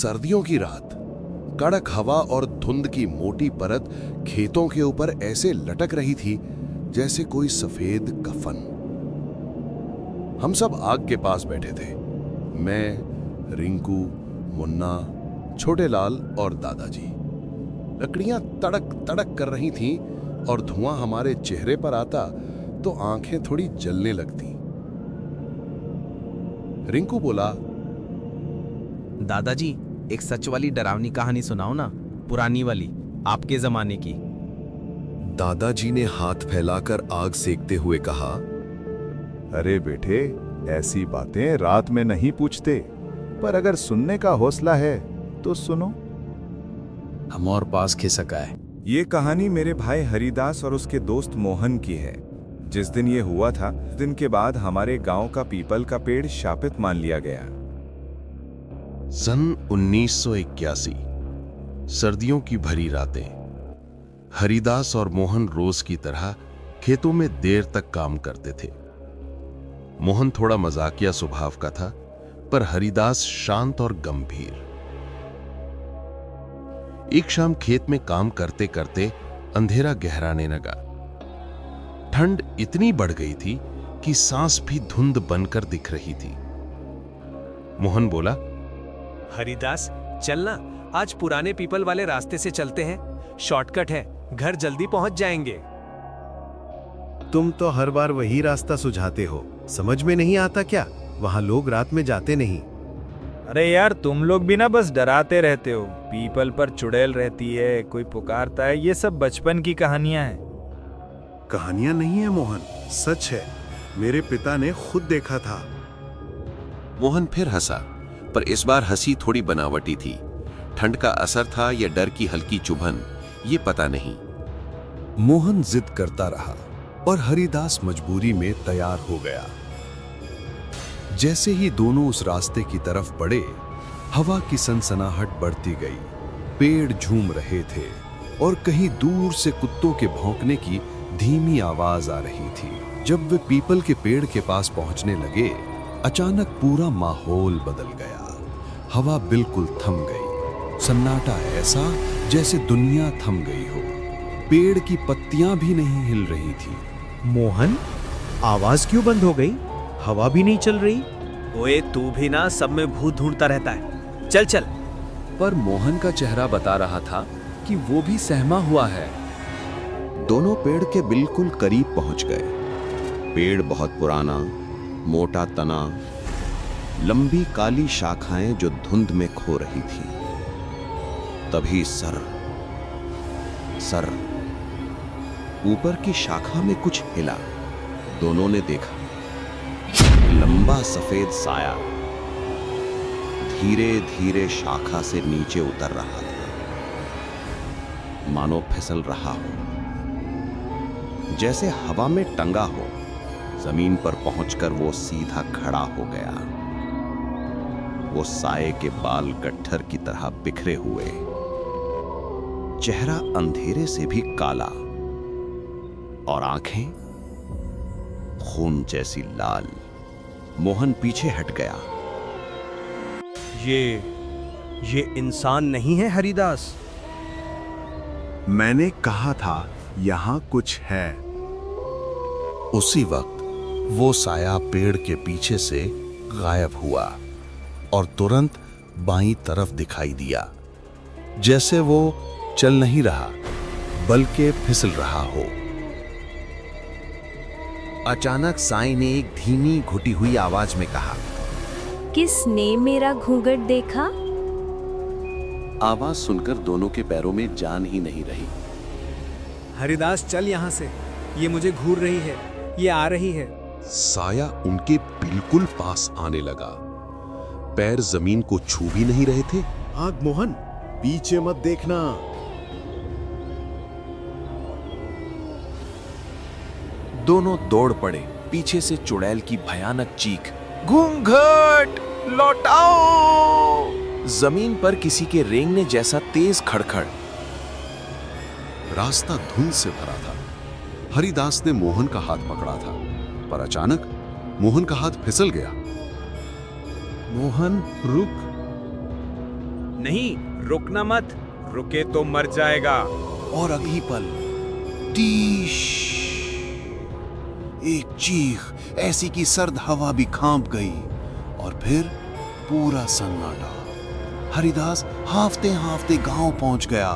सर्दियों की रात, कड़क हवा और धुंध की मोटी परत खेतों के ऊपर ऐसे लटक रही थी जैसे कोई सफेद कफन। हम सब आग के पास बैठे थे। मैं, रिंकू, मुन्ना, छोटे लाल और दादाजी। लकड़ियां तड़क तड़क कर रही थीं और धुआं हमारे चेहरे पर आता तो आंखें थोड़ी जलने लगती। रिंकू बोला, दादाजी, एक सच वाली डरावनी कहानी सुनाओ ना, पुरानी वाली, आपके जमाने की। दादाजी ने हाथ फैलाकर आग सेकते हुए कहा, अरे बेटे, ऐसी बातें रात में नहीं पूछते, पर अगर सुनने का हौसला है तो सुनो। हम और पास खिसका है। ये कहानी मेरे भाई हरिदास और उसके दोस्त मोहन की है। जिस दिन ये हुआ था, उस दिन के बाद हमारे गांव का पीपल का पेड़ शापित मान लिया गया। सन 1981, सर्दियों की भरी रातें। हरिदास और मोहन रोज की तरह खेतों में देर तक काम करते थे। मोहन थोड़ा मजाकिया स्वभाव का था, पर हरिदास शांत और गंभीर। एक शाम खेत में काम करते करते अंधेरा गहराने लगा। ठंड इतनी बढ़ गई थी कि सांस भी धुंध बनकर दिख रही थी। मोहन बोला, हरिदास, चलना, आज पुराने पीपल वाले रास्ते से चलते हैं। शॉर्टकट है, घर जल्दी पहुंच जाएंगे। तुम तो हर बार वही रास्ता सुझाते हो, समझ में नहीं आता क्या? वहां लोग रात में जाते नहीं। अरे यार, तुम लोग भी ना बस डराते रहते हो। पीपल पर चुड़ैल रहती है, कोई पुकारता है, ये सब बचपन की कहानियां हैं। कहानियां नहीं है मोहन, सच है। मेरे पिता ने खुद देखा था। मोहन फिर हंसा, पर इस बार हंसी थोड़ी बनावटी थी। ठंड का असर था या डर की हल्की चुभन, ये पता नहीं। मोहन जिद करता रहा और हरिदास मजबूरी में तैयार हो गया। जैसे ही दोनों उस रास्ते की तरफ बढ़े, हवा की सनसनाहट बढ़ती गई। पेड़ झूम रहे थे और कहीं दूर से कुत्तों के भौंकने की धीमी आवाज आ रही थी। जब वे पीपल के पेड़ के पास पहुंचने लगे, अचानक पूरा माहौल बदल गया। हवा बिल्कुल थम गई। सन्नाटा ऐसा जैसे दुनिया थम गई हो। पेड़ की पत्तियां भी नहीं हिल रही थी। मोहन, आवाज क्यों बंद हो गई? हवा भी नहीं चल रही। ओए, तू भी ना सब में भूत ढूंढता रहता है। चल चल। पर मोहन का चेहरा बता रहा था कि वो भी सहमा हुआ है। दोनों पेड़ के बिल्कुल करीब पहुंच गए। पेड़ बहुत पुराना, मोटा तना, लंबी काली शाखाएं जो धुंध में खो रही थी। तभी सर ऊपर की शाखा में कुछ हिला। दोनों ने देखा, लंबा सफेद साया धीरे धीरे शाखा से नीचे उतर रहा था, मानो फिसल रहा हो, जैसे हवा में टंगा हो। जमीन पर पहुंचकर वो सीधा खड़ा हो गया। वो साये के बाल गट्ठर की तरह बिखरे हुए, चेहरा अंधेरे से भी काला और आंखें खून जैसी लाल। मोहन पीछे हट गया। ये इंसान नहीं है हरिदास। मैंने कहा था यहां कुछ है। उसी वक्त वो साया पेड़ के पीछे से गायब हुआ और तुरंत बाईं तरफ दिखाई दिया, जैसे वो चल नहीं रहा बल्कि फिसल रहा हो। अचानक साई ने एक धीमी घुटी हुई आवाज में कहा, किसने मेरा घूंघट देखा? आवाज सुनकर दोनों के पैरों में जान ही नहीं रही। हरिदास, चल यहाँ से, ये मुझे घूर रही है, ये आ रही है। साया उनके बिल्कुल पास आने लगा। पैर जमीन को छू भी नहीं रहे थे। आग मोहन, पीछे मत देखना। दोनों दौड़ पड़े। पीछे से चुड़ैल की भयानक चीख, घूंघट लौटाओ! जमीन पर किसी के रेंगने जैसा तेज खड़खड़। रास्ता धुंध से भरा था। हरिदास ने मोहन का हाथ पकड़ा था, पर अचानक मोहन का हाथ फिसल गया। मोहन, रुक। नहीं, रुकना मत, रुके तो मर जाएगा। और अगली पल टीश, एक चीख ऐसी कि सर्द हवा भी कांप गई और फिर पूरा सन्नाटा। हरिदास हांफते हांफते गांव पहुंच गया।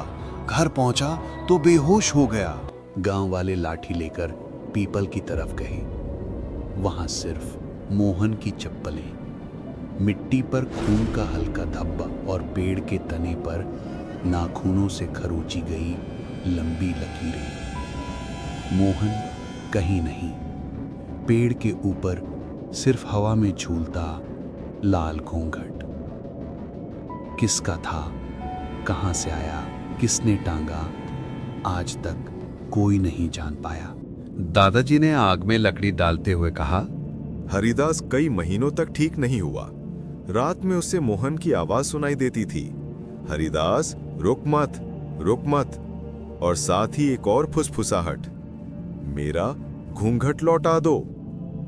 घर पहुंचा तो बेहोश हो गया। गांव वाले लाठी लेकर पीपल की तरफ गए। वहां सिर्फ मोहन की चप्पलें, मिट्टी पर खून का हल्का धब्बा और पेड़ के तने पर नाखूनों से खरोंची गई लंबी लकीरें। मोहन कहीं नहीं, पेड़ के ऊपर सिर्फ हवा में झूलता लाल घूंघट। किसका था, कहां से आया, किसने टांगा, आज तक कोई नहीं जान पाया। दादाजी ने आग में लकड़ी डालते हुए कहा, हरिदास कई महीनों तक ठीक नहीं हुआ। रात में उससे मोहन की आवाज सुनाई देती थी, हरिदास रुक मत, रुक मत। और साथ ही एक और फुसफुसाहट, मेरा घूंघट लौटा दो।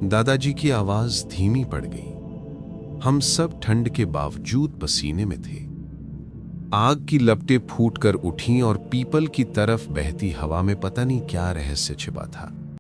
दादाजी की आवाज धीमी पड़ गई। हम सब ठंड के बावजूद पसीने में थे। आग की लपटें फूटकर उठीं और पीपल की तरफ बहती हवा में पता नहीं क्या रहस्य छिपा था।